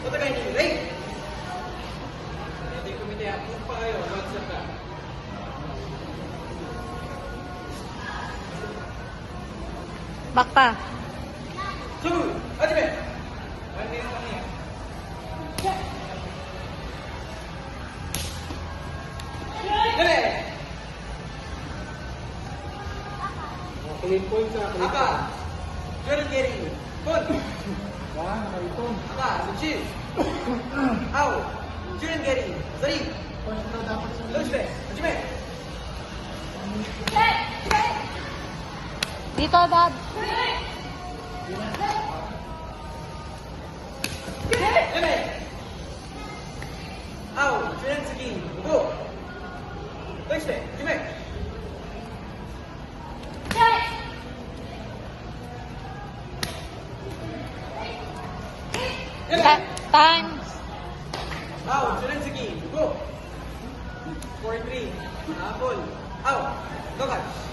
お互いに礼。手組み手や突破がよ、ワンツーか。Back pa. 勝負始め。ワンレンワンレン。Apa? Jordan Gary. Pun. Wah, nakaiton. Apa? Suci. Au. Jordan Gary. Zari. First na dapat sa Lunch back. Hajime. Dito, Dad. Hajime. Au. Jordan Saki. Go. Lunch back. Hajime. Time. Au. Jordan Saki. Go. 4-3. Apple. Au. Go catch.